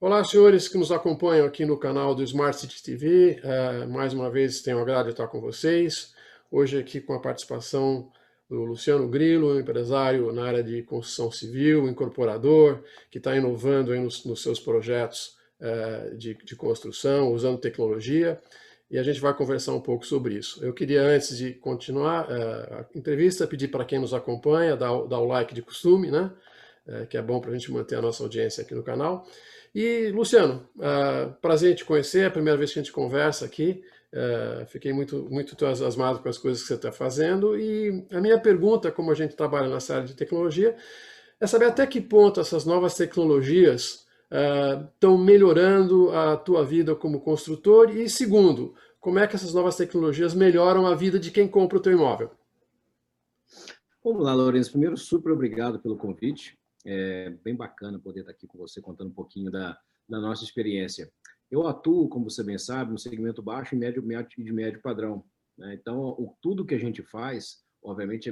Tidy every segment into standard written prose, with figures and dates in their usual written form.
Olá, senhores que nos acompanham aqui no canal do Smart City TV. Mais uma vez tenho o agrado de estar com vocês. Hoje aqui com a participação do Luciano Grillo, um empresário na área de construção civil, incorporador, que está inovando aí nos seus projetos de construção, usando tecnologia. E a gente vai conversar um pouco sobre isso. Eu queria, antes de continuar a entrevista, pedir para quem nos acompanha, dar o like de costume, né? Que é bom para a gente manter a nossa audiência aqui no canal. E, Luciano, prazer em te conhecer, é a primeira vez que a gente conversa aqui. Fiquei muito entusiasmado com as coisas que você está fazendo. E a minha pergunta, como a gente trabalha nessa área de tecnologia, é saber até que ponto essas novas tecnologias estão melhorando a tua vida como construtor. E, segundo, como é que essas novas tecnologias melhoram a vida de quem compra o teu imóvel? Vamos lá, Lourenço. Primeiro, super obrigado pelo convite. É bem bacana poder estar aqui com você contando um pouquinho da nossa experiência. Eu atuo, como você bem sabe, no segmento baixo e de médio padrão, né? Então, tudo que a gente faz, obviamente,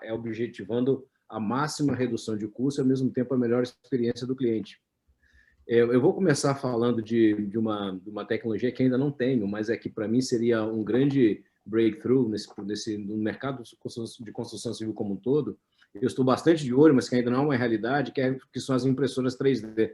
é objetivando a máxima redução de custo e, ao mesmo tempo, a melhor experiência do cliente. Eu vou começar falando de uma tecnologia que ainda não tenho, mas é que, para mim, seria um grande breakthrough no mercado de construção civil como um todo. Eu estou bastante de olho, mas que ainda não é uma realidade, que são as impressoras 3D.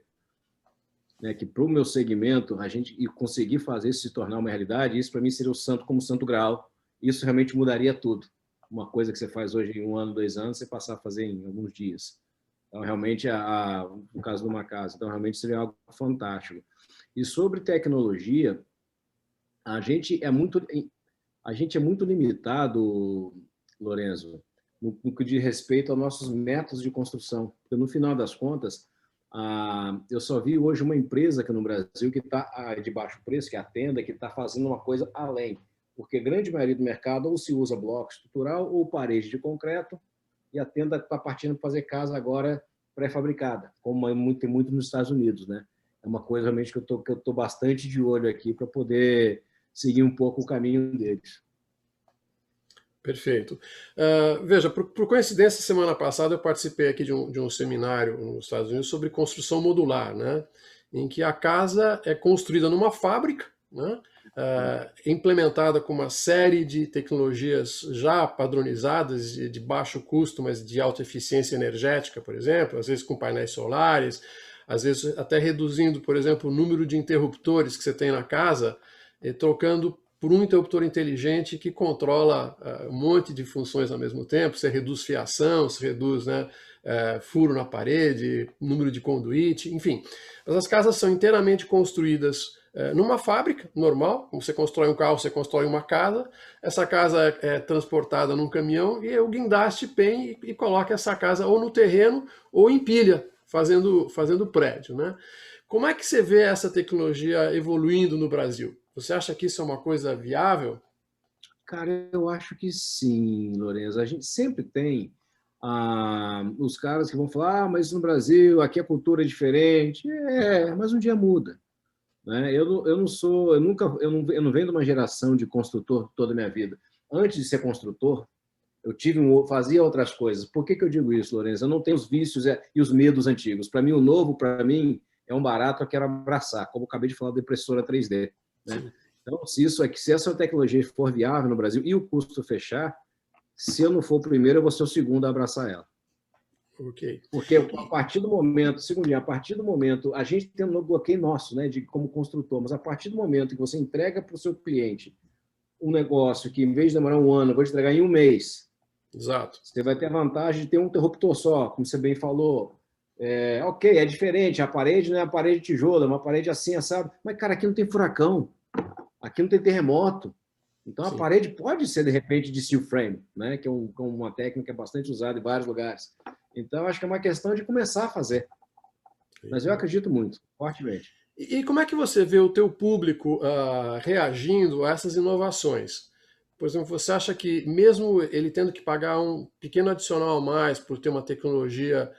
Né, que para o meu segmento, a gente conseguir fazer isso se tornar uma realidade, isso para mim seria o santo como santo graal. Isso realmente mudaria tudo. Uma coisa que você faz hoje em 1 ano, 2 anos, você passar a fazer em alguns dias. Então, realmente, no caso de uma casa, então realmente seria algo fantástico. E sobre tecnologia, a gente é muito limitado, Lorenzo, no que diz respeito aos nossos métodos de construção. Porque, no final das contas, eu só vi hoje uma empresa aqui no Brasil que está de baixo preço, que é a Tenda, que está fazendo uma coisa além. Porque a grande maioria do mercado ou se usa bloco estrutural ou parede de concreto, e a Tenda está partindo para fazer casa agora pré-fabricada, como tem muito nos Estados Unidos, né? É uma coisa realmente que eu tô bastante de olho aqui para poder seguir um pouco o caminho deles. Perfeito. Veja, por coincidência, semana passada eu participei aqui de um seminário nos Estados Unidos sobre construção modular, né? Em que a casa é construída numa fábrica, né? Implementada com uma série de tecnologias já padronizadas, de baixo custo, mas de alta eficiência energética, por exemplo, às vezes com painéis solares, às vezes até reduzindo, por exemplo, o número de interruptores que você tem na casa, trocando por um interruptor inteligente que controla um monte de funções ao mesmo tempo. Você reduz fiação, você reduz, né, furo na parede, número de conduíte, enfim. Mas as casas são inteiramente construídas numa fábrica normal, como você constrói um carro, você constrói uma casa, essa casa é transportada num caminhão e o guindaste vem e coloca essa casa ou no terreno ou em pilha, fazendo prédio, né? Como é que você vê essa tecnologia evoluindo no Brasil? Você acha que isso é uma coisa viável? Cara, eu acho que sim, Lourenço. A gente sempre tem os caras que vão falar, mas no Brasil, aqui a cultura é diferente. Mas um dia muda. Né? Eu não sou, eu nunca, eu não venho de uma geração de construtor toda a minha vida. Antes de ser construtor, fazia outras coisas. Por que eu digo isso, Lourenço? Eu não tenho os vícios e os medos antigos. Para mim, o novo, para mim, é um barato, eu quero abraçar, como eu acabei de falar da impressora 3D. Né? Então, se essa tecnologia for viável no Brasil e o custo fechar, se eu não for o primeiro, eu vou ser o segundo a abraçar ela. Ok. Porque a partir do momento, a gente tem um bloqueio nosso, né, como construtor, mas a partir do momento que você entrega para o seu cliente um negócio que, em vez de demorar 1 ano, eu vou te entregar em 1 mês. Exato. Você vai ter a vantagem de ter um interruptor só, como você bem falou. Ok, é diferente, a parede não é a parede de tijolo, é uma parede assim, sabe? Mas, cara, aqui não tem furacão, aqui não tem terremoto. Então, a parede pode ser, de repente, de steel frame, né? Que é uma técnica bastante usada em vários lugares. Então, acho que é uma questão de começar a fazer. Mas eu acredito muito, fortemente. E como é que você vê o teu público reagindo a essas inovações? Por exemplo, você acha que mesmo ele tendo que pagar um pequeno adicional a mais por ter uma tecnologia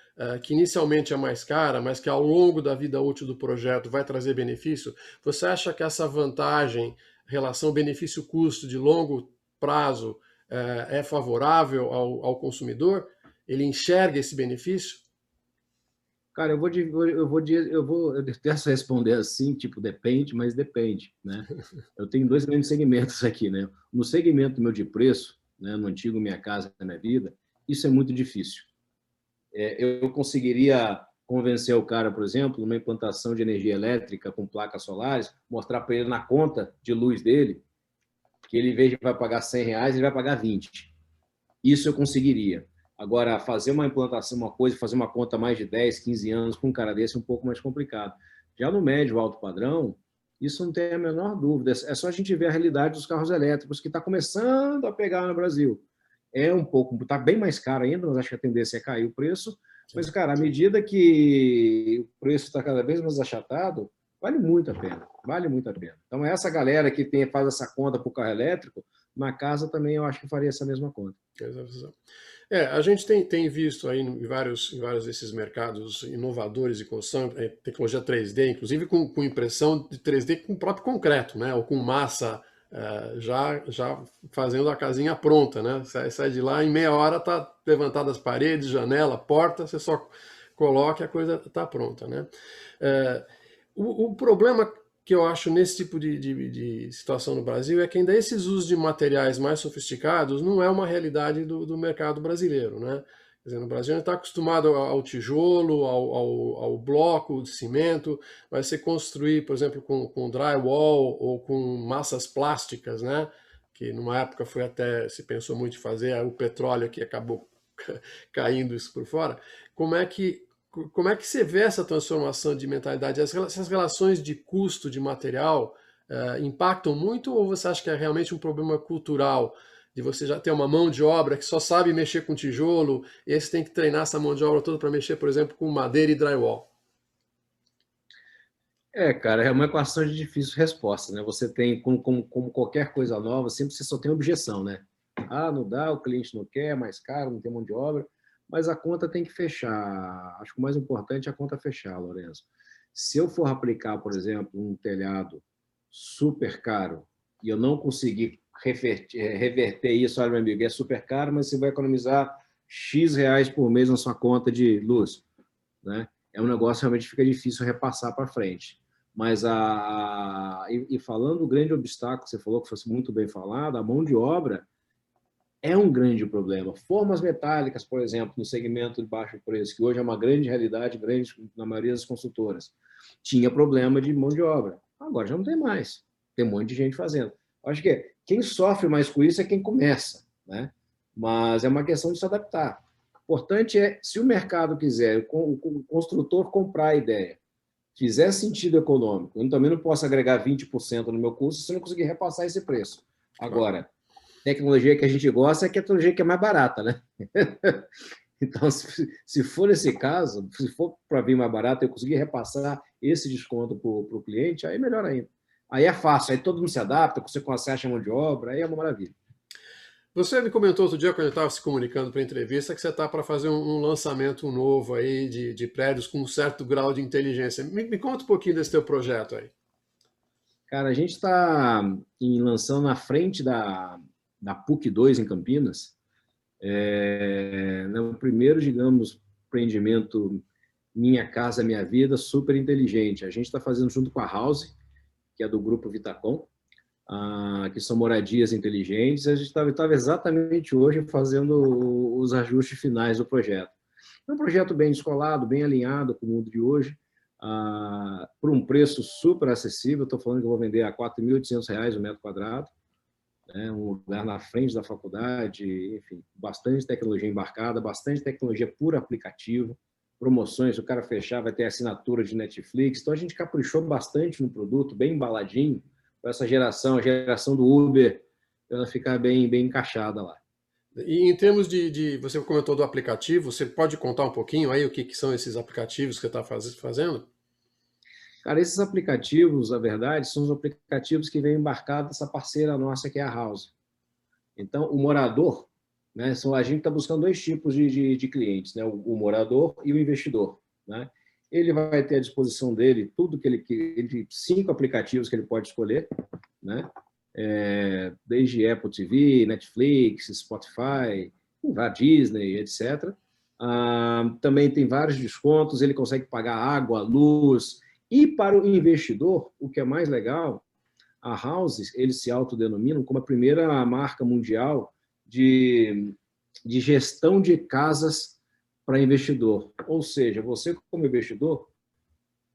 que inicialmente é mais cara, mas que ao longo da vida útil do projeto vai trazer benefício, você acha que essa vantagem, relação benefício-custo de longo prazo, é favorável ao consumidor? Ele enxerga esse benefício? Cara, eu detesto responder assim, tipo, depende, mas depende, né? Eu tenho dois grandes segmentos aqui, né? No segmento meu de preço, né, no antigo Minha Casa, Minha Vida, isso é muito difícil. Eu conseguiria convencer o cara, por exemplo, numa implantação de energia elétrica com placas solares, mostrar para ele na conta de luz dele que ele, em vez de vai pagar R$ 100, ele vai pagar 20. Isso eu conseguiria. Agora, fazer uma implantação, uma coisa, fazer uma conta mais de 10, 15 anos com um cara desse é um pouco mais complicado. Já no médio, alto padrão, isso não tem a menor dúvida. É só a gente ver a realidade dos carros elétricos, que está começando a pegar no Brasil. É um pouco, está bem mais caro ainda, mas acho que a tendência é cair o preço. Mas, cara, à medida que o preço está cada vez mais achatado, vale muito a pena. Vale muito a pena. Então, essa galera que faz essa conta para o carro elétrico, na casa também eu acho que faria essa mesma conta. A gente tem visto aí em vários desses mercados inovadores de construção, tecnologia 3D, inclusive com impressão de 3D com o próprio concreto, né? Ou com massa, já fazendo a casinha pronta, né? Sai de lá, em meia hora está levantada as paredes, janela, porta, você só coloca e a coisa está pronta, né? O problema que eu acho nesse tipo de situação no Brasil é que ainda esses usos de materiais mais sofisticados não é uma realidade do mercado brasileiro, né? Quer dizer, no Brasil a gente está acostumado ao tijolo, ao bloco de cimento, mas você construir, por exemplo, com drywall ou com massas plásticas, né? Que numa época se pensou muito em fazer, o petróleo que acabou caindo isso por fora. Como é que você vê essa transformação de mentalidade? Essas relações de custo de material impactam muito ou você acha que é realmente um problema cultural de você já ter uma mão de obra que só sabe mexer com tijolo e aí você tem que treinar essa mão de obra toda para mexer, por exemplo, com madeira e drywall? Cara, é uma equação de difícil resposta, né? Você tem, como qualquer coisa nova, sempre você só tem objeção, né? Ah, não dá, o cliente não quer, é mais caro, não tem mão de obra, mas a conta tem que fechar. Acho que o mais importante é a conta fechar, Lourenço. Se eu for aplicar, por exemplo, um telhado super caro e eu não conseguir reverter isso, olha, meu amigo, é super caro, mas você vai economizar X reais por mês na sua conta de luz, né? É um negócio que realmente fica difícil repassar para frente. Mas falando do grande obstáculo, você falou que fosse muito bem falado, a mão de obra é um grande problema. Formas metálicas, por exemplo, no segmento de baixo preço, que hoje é uma grande realidade, grande na maioria das construtoras, tinha problema de mão de obra. Agora já não tem mais. Tem um monte de gente fazendo. Acho que quem sofre mais com isso é quem começa, né? Mas é uma questão de se adaptar. O importante é, se o mercado quiser, o construtor comprar a ideia, fizer sentido econômico, eu também não posso agregar 20% no meu custo se eu não conseguir repassar esse preço. Agora, tecnologia que a gente gosta é a tecnologia que é mais barata, né? Então, se for esse caso, se for para vir mais barato, eu conseguir repassar esse desconto para o cliente, aí melhor ainda. Aí é fácil, aí todo mundo se adapta, você consegue a mão de obra, aí é uma maravilha. Você me comentou outro dia, quando eu estava se comunicando para a entrevista, que você está para fazer um lançamento novo aí de prédios com um certo grau de inteligência. Me conta um pouquinho desse teu projeto aí. Cara, a gente está lançando na frente da PUC 2 em Campinas, no primeiro, digamos, empreendimento Minha Casa Minha Vida, super inteligente. A gente está fazendo junto com a House, que é do grupo Vitacom, que são moradias inteligentes. A gente estava exatamente hoje fazendo os ajustes finais do projeto. É um projeto bem descolado, bem alinhado com o mundo de hoje, por um preço super acessível. Estou falando que eu vou vender a R$ 4.800 o metro quadrado, né? Um lugar na frente da faculdade, enfim, bastante tecnologia embarcada, bastante tecnologia por aplicativo, promoções, se o cara fechar vai ter assinatura de Netflix. Então a gente caprichou bastante no produto, bem embaladinho, para essa geração, a geração do Uber, ela ficar bem encaixada lá. E em termos você comentou do aplicativo, você pode contar um pouquinho aí o que são esses aplicativos que você está fazendo? Cara, esses aplicativos, na verdade, são os aplicativos que vêm embarcados essa parceira nossa, que é a House. Então, o morador, né, a gente está buscando dois tipos de clientes, né, o morador e o investidor, né? Ele vai ter à disposição dele tudo que ele 5 aplicativos que ele pode escolher, né? Desde Apple TV, Netflix, Spotify, Disney, etc. Também tem vários descontos, ele consegue pagar água, luz. E para o investidor, o que é mais legal, a House, eles se autodenominam como a primeira marca mundial de gestão de casas para investidor. Ou seja, você como investidor,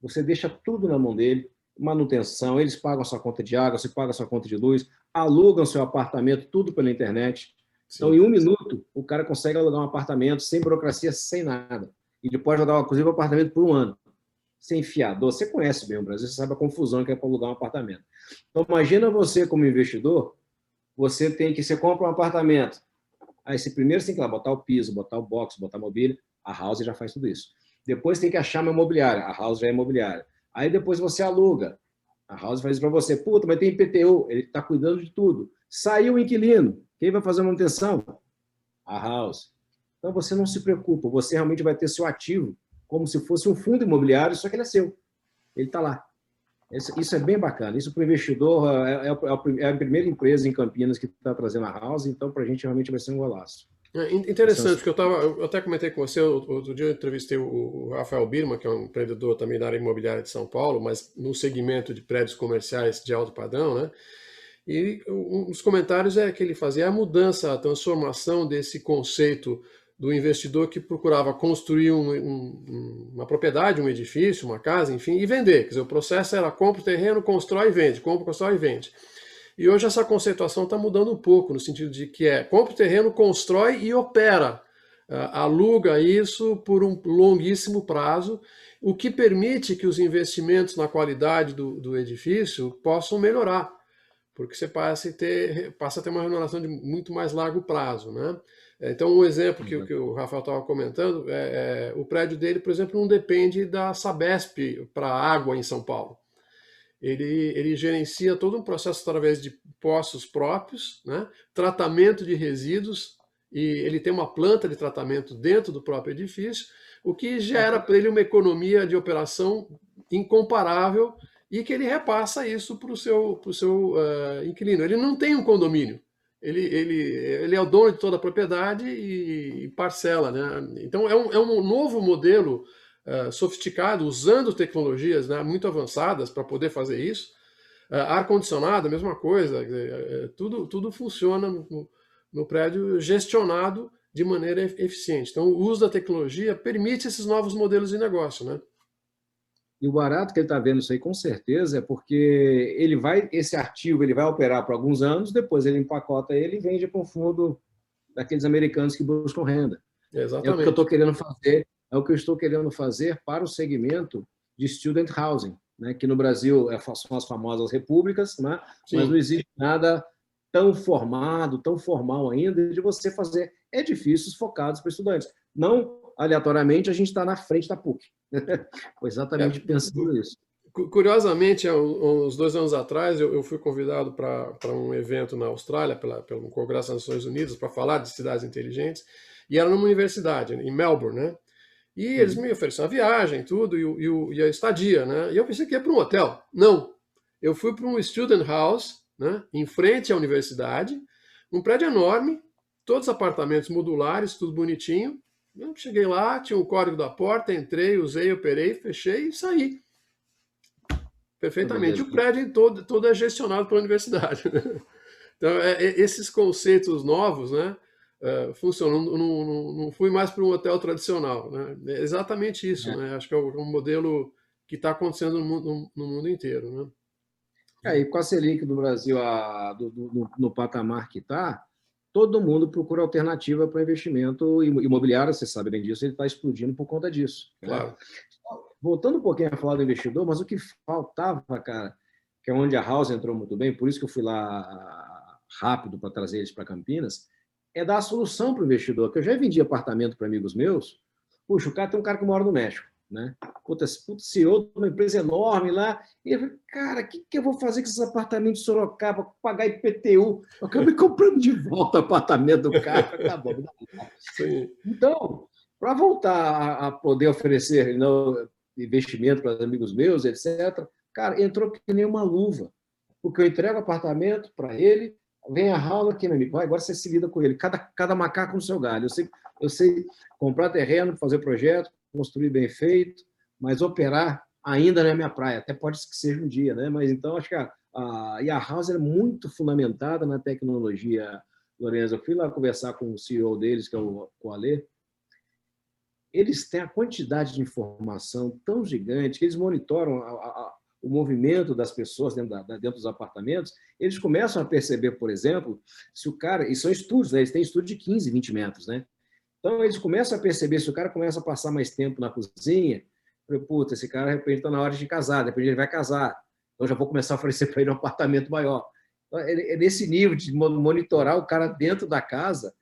você deixa tudo na mão dele, manutenção, eles pagam a sua conta de água, você paga a sua conta de luz, alugam seu apartamento, tudo pela internet. Então, Sim. em 1 minuto, o cara consegue alugar um apartamento sem burocracia, sem nada. E ele pode alugar, inclusive, um apartamento por 1 ano. Sem fiador. Você conhece bem o Brasil, você sabe a confusão que é para alugar um apartamento. Então, imagina você como investidor, você compra um apartamento. Aí, primeiro você tem que ir lá botar o piso, botar o box, botar a mobília. A House já faz tudo isso. Depois tem que achar uma imobiliária. A House já é imobiliária. Aí depois você aluga. A House faz isso para você. Puta, mas tem IPTU. Ele está cuidando de tudo. Saiu o inquilino. Quem vai fazer a manutenção? A House. Então você não se preocupa. Você realmente vai ter seu ativo como se fosse um fundo imobiliário, só que ele é seu. Ele está lá. Isso é bem bacana. Isso para o investidor é a primeira empresa em Campinas que está trazendo a House. Então, para a gente realmente vai ser um golaço. Interessante, porque eu até comentei com você, outro dia eu entrevistei o Rafael Birman, que é um empreendedor também da área imobiliária de São Paulo, mas no segmento de prédios comerciais de alto padrão, né? E um dos comentários que ele fazia a mudança, a transformação desse conceito do investidor que procurava construir uma propriedade, um edifício, uma casa, enfim, e vender. Quer dizer, o processo era compra o terreno, constrói e vende, compra, constrói e vende. E hoje essa conceituação está mudando um pouco, no sentido de que compra o terreno, constrói e opera. Aluga isso por um longuíssimo prazo, o que permite que os investimentos na qualidade do edifício possam melhorar, porque você passa a ter uma remuneração de muito mais largo prazo, né? Então, um exemplo que o Rafael estava comentando, o prédio dele, por exemplo, não depende da Sabesp para água em São Paulo. Ele gerencia todo um processo através de poços próprios, né? Tratamento de resíduos, e ele tem uma planta de tratamento dentro do próprio edifício, o que gera para ele uma economia de operação incomparável e que ele repassa isso para o seu inquilino. Ele não tem um condomínio, ele é o dono de toda a propriedade e parcela, né? Então é um novo modelo sofisticado, usando tecnologias, né, muito avançadas para poder fazer isso. Ar-condicionado, a mesma coisa. Tudo funciona no prédio gestionado de maneira eficiente. Então, o uso da tecnologia permite esses novos modelos de negócio, né? E o barato que ele está vendo isso aí, com certeza, é porque esse ativo ele vai operar por alguns anos, depois ele empacota ele e vende para um fundo daqueles americanos que buscam renda. Exatamente. É o que eu estou querendo fazer. É o que eu estou querendo fazer para o segmento de student housing, né? Que no Brasil são as famosas repúblicas, né? Mas não existe nada tão formado, tão formal ainda de você fazer edifícios focados para estudantes. Não aleatoriamente a gente está na frente da PUC. Foi exatamente pensando nisso. Curiosamente, há uns 2 anos atrás, eu fui convidado para um evento na Austrália, pelo Congresso das Nações Unidas, para falar de cidades inteligentes, e era numa universidade, em Melbourne, né? E eles me ofereceram a viagem, tudo, e a estadia, né? E eu pensei que ia para um hotel. Não. Eu fui para um student house, né? Em frente à universidade, um prédio enorme, todos apartamentos modulares, tudo bonitinho. Eu cheguei lá, tinha o código da porta, entrei, usei, operei, fechei e saí. Perfeitamente. O prédio todo é gestionado pela universidade. Então, esses conceitos novos, né? Funcionam. Não fui mais para um hotel tradicional, né? É exatamente isso, né? Acho que é um modelo que está acontecendo no mundo inteiro, né? E com a Selic do Brasil no patamar que está, todo mundo procura alternativa para investimento imobiliário, você sabe bem disso, ele está explodindo por conta disso. Claro. Né? Voltando um pouquinho a falar do investidor, mas o que faltava, cara, que é onde a House entrou muito bem, por isso que eu fui lá rápido para trazer eles para Campinas, é dar a solução para o investidor, que eu já vendi apartamento para amigos meus. Puxa, tem um cara que mora no México, né? Puta, CEO de uma empresa enorme lá, e eu falei, cara, o que eu vou fazer com esses apartamentos de Sorocaba, pagar IPTU? Eu acabei comprando de volta o apartamento do cara, tá bom. Sim. Então, para voltar a poder oferecer investimento para amigos meus, etc., cara, entrou que nem uma luva, porque eu entrego apartamento para ele, Vem a House aqui, meu amigo. Vai, agora você se lida com ele. Cada macaco no seu galho. Eu sei comprar terreno, fazer projeto, construir bem feito, mas operar ainda não é minha praia. Até pode ser que seja um dia, né? Mas então acho que e a House é muito fundamentada na tecnologia, Lorenzo. Eu fui lá conversar com o CEO deles, que é o Alê. Eles têm a quantidade de informação tão gigante que eles monitoram o movimento das pessoas dentro dos apartamentos. Eles começam a perceber, por exemplo, se o cara... E são estudos, né? Eles têm estudo de 15, 20 metros, né? Então, eles começam a perceber se o cara começa a passar mais tempo na cozinha. Puta, esse cara, de repente, está na hora de casar, de repente ele vai casar. Então, já vou começar a oferecer para ele um apartamento maior. Então, é nesse nível de monitorar o cara dentro da casa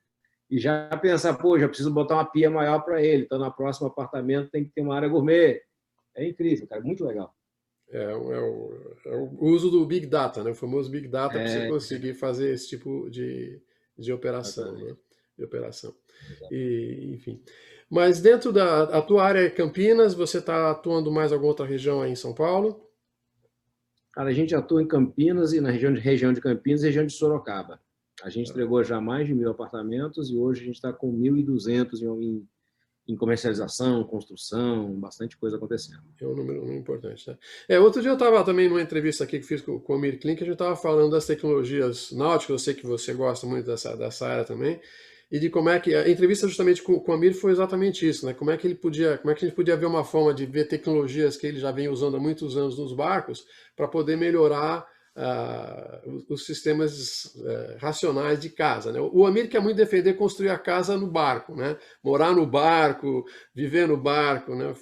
e já pensar, pô, já preciso botar uma pia maior para ele, então no próximo apartamento tem que ter uma área gourmet. É incrível, cara, muito legal. É o uso do Big Data, né? O famoso Big Data para você É, conseguir fazer esse tipo de operação, exatamente. né? De operação. E, enfim. Mas dentro da tua área é Campinas, você está atuando mais em alguma outra região aí em São Paulo? Cara, a gente atua em Campinas e na região de Campinas e região de Sorocaba. A gente entregou já mais de 1.000 apartamentos e hoje a gente está com 1.200 em comercialização, construção, bastante coisa acontecendo. É um número importante, né? Outro dia eu estava também numa entrevista aqui que fiz com o Amir Klink, a gente estava falando das tecnologias náuticas, eu sei que você gosta muito dessa área também, e de como é que a entrevista justamente com o Amir foi exatamente isso, né? Como é que a gente podia ver uma forma de ver tecnologias que ele já vem usando há muitos anos nos barcos para poder melhorar os sistemas racionais de casa, né? O Amir quer muito defender construir a casa no barco, né? Morar no barco, viver no barco, né?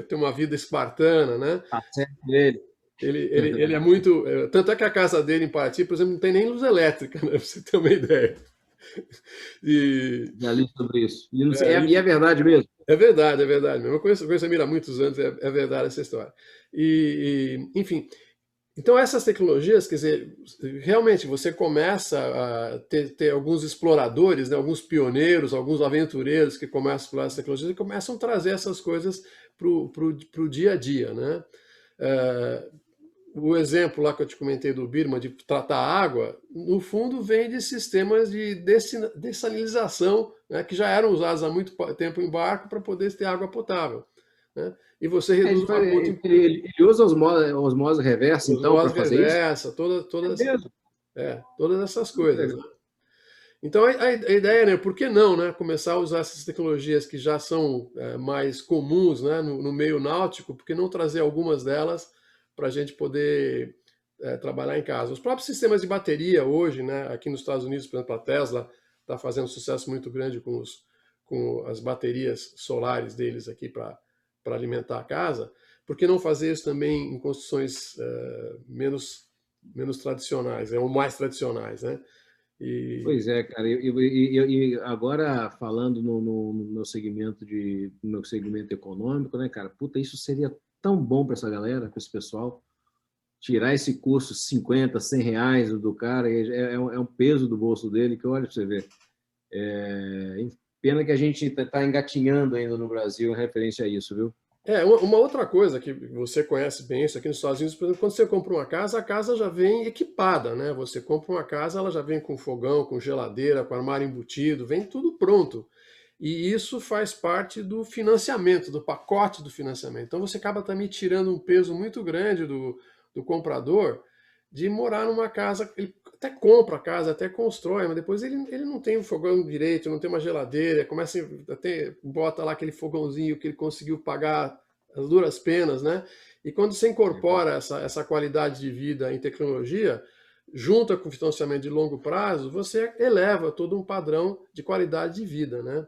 Ter uma vida espartana, né? Tá certo ele. Ele é muito. Tanto é que a casa dele em Paraty, por exemplo, não tem nem luz elétrica, né? Pra você ter uma ideia. E, Já li sobre isso. E, não sei, é, e é verdade mesmo. é verdade, é verdade. Eu conheço a Mira há muitos anos, é verdade essa história. Enfim, então essas tecnologias, quer dizer, realmente você começa a ter alguns exploradores, né, alguns pioneiros, alguns aventureiros que começam a explorar essas tecnologias e começam a trazer essas coisas para o dia a dia, né? Eh, o exemplo lá que eu te comentei do Birma, de tratar água, no fundo vem de sistemas de dessalinização, né, que já eram usados há muito tempo em barco para poder ter água potável. Né? E você reduz Ele, uma conta em ele usa osmose reversa, então, para osmose fazer isso? reversa, É mesmo? todas essas Muito coisas. Né? legal. Então a ideia, né, por que não, né, começar a usar essas tecnologias que já são mais comuns, né, no meio náutico, por que não trazer algumas delas para a gente poder trabalhar em casa? Os próprios sistemas de bateria hoje, né, aqui nos Estados Unidos, por exemplo, a Tesla está fazendo um sucesso muito grande com as baterias solares deles aqui para alimentar a casa. Por que não fazer isso também em construções menos tradicionais, ou mais tradicionais, né? E, Pois é, cara. E agora falando no meu segmento econômico, né, cara? Puta, isso seria tão bom para essa galera, para esse pessoal. Tirar esse custo 50, 100 reais do cara, é um peso do bolso dele que, olha para você ver. Pena que a gente está engatinhando ainda no Brasil em referência a isso, viu? uma outra coisa que você conhece bem isso aqui nos Estados Unidos, por exemplo, quando você compra uma casa, a casa já vem equipada, né? Você compra uma casa, ela já vem com fogão, com geladeira, com armário embutido, vem tudo pronto. E isso faz parte do financiamento, do pacote do financiamento. Então você acaba também tirando um peso muito grande do comprador de morar numa casa. Ele até compra a casa, até constrói, mas depois ele não tem um fogão direito, não tem uma geladeira, começa até bota lá aquele fogãozinho que ele conseguiu pagar as duras penas, né? E quando você incorpora essa qualidade de vida em tecnologia, junta com o financiamento de longo prazo, você eleva todo um padrão de qualidade de vida, né?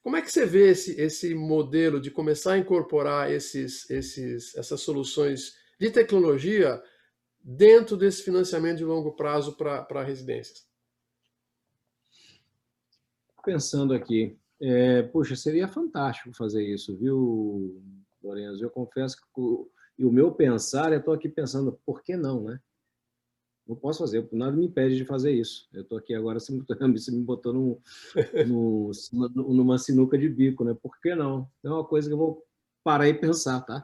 Como é que você vê esse modelo de começar a incorporar essas soluções de tecnologia dentro desse financiamento de longo prazo para residências? Pensando aqui, puxa, seria fantástico fazer isso, viu, Lorenzo? Eu confesso que e o meu pensar, eu estou aqui pensando, por que não, né? Não posso fazer, nada me impede de fazer isso. Eu estou aqui agora, você me botou numa sinuca de bico, né? Por que não? É uma coisa que eu vou parar e pensar, tá?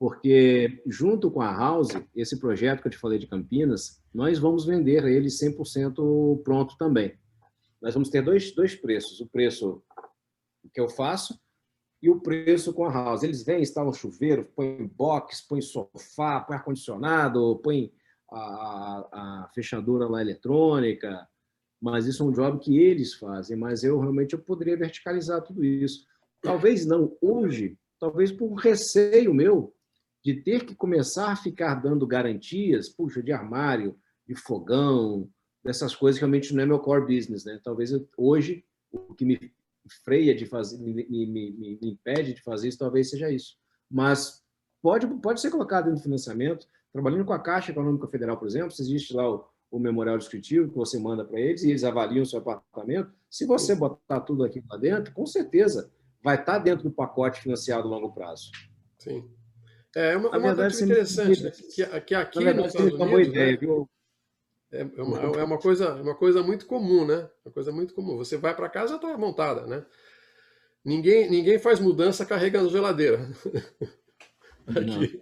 porque junto com a House, esse projeto que eu te falei de Campinas, nós vamos vender ele 100% pronto também. Nós vamos ter dois preços, o preço que eu faço e o preço com a House. Eles vêm, instalam chuveiro, põem box, põem sofá, põem ar-condicionado, põem a fechadura lá eletrônica, mas isso é um job que eles fazem, mas eu realmente poderia verticalizar tudo isso. Talvez não hoje, talvez por receio meu de ter que começar a ficar dando garantias, puxa, de armário, de fogão, dessas coisas que realmente não é meu core business, né? Talvez hoje o que me freia de fazer, me impede de fazer isso, talvez seja isso. Mas pode ser colocado no financiamento, trabalhando com a Caixa Econômica Federal, por exemplo, se existe lá o memorial descritivo que você manda para eles e eles avaliam o seu apartamento, se você botar tudo aqui lá dentro, com certeza vai estar dentro do pacote financiado a longo prazo. Sim. É uma coisa interessante, né? que aqui nos Estados Unidos, boa ideia, viu? É uma coisa muito comum, né? Uma coisa muito comum. Você vai para casa, está montada, né? Ninguém faz mudança carregando geladeira. Aqui.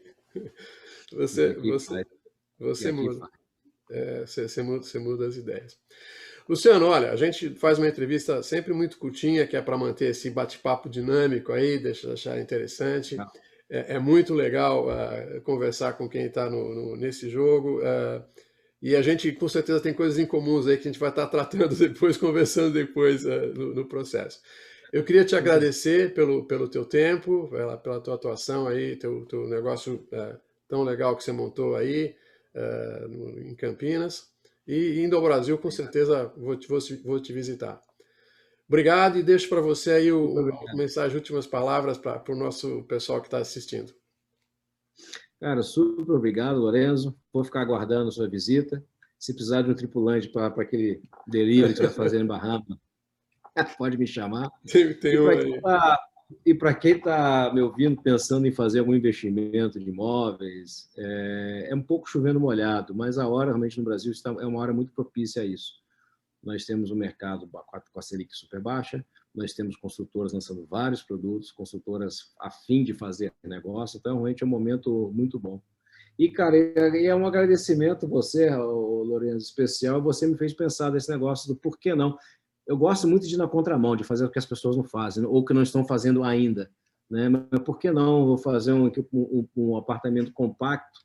Você muda. Você muda as ideias. Luciano, olha, a gente faz uma entrevista sempre muito curtinha, que é para manter esse bate-papo dinâmico aí, deixar interessante. É muito legal conversar com quem está nesse jogo. E a gente, com certeza, tem coisas em comuns aí que a gente vai estar tratando depois, conversando depois no processo. Eu queria te agradecer pelo teu tempo, pela tua atuação aí, teu negócio tão legal que você montou aí em Campinas. E indo ao Brasil, com certeza, vou te visitar. Obrigado e deixo para você aí a mensagem, últimas palavras para o nosso pessoal que está assistindo. Cara, super obrigado, Lorenzo. Vou ficar aguardando a sua visita. Se precisar de um tripulante para aquele delivery que você vai fazer em Bahamas, pode me chamar. E para quem está me ouvindo, pensando em fazer algum investimento de imóveis, é um pouco chovendo molhado, mas a hora realmente no Brasil é uma hora muito propícia a isso. Nós temos um mercado com a Selic super baixa, nós temos construtoras lançando vários produtos, construtoras a fim de fazer negócio, então realmente é um momento muito bom. E, cara, é um agradecimento a você, Lourenço, especial, você me fez pensar nesse negócio do por que não. Eu gosto muito de ir na contramão, de fazer o que as pessoas não fazem, ou que não estão fazendo ainda. Né? Mas por que não vou fazer um apartamento compacto,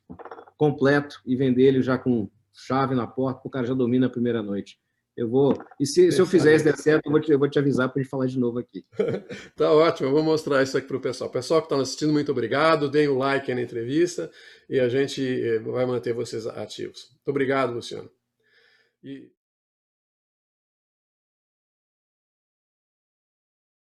completo, e vender ele já com chave na porta, para o cara já dormir na primeira noite? E se eu fizer isso der certo, eu vou te avisar para a gente falar de novo aqui. Tá ótimo, eu vou mostrar isso aqui para o pessoal. Pessoal que está assistindo, muito obrigado. Deem o like aí na entrevista e a gente vai manter vocês ativos. Muito obrigado, Luciano.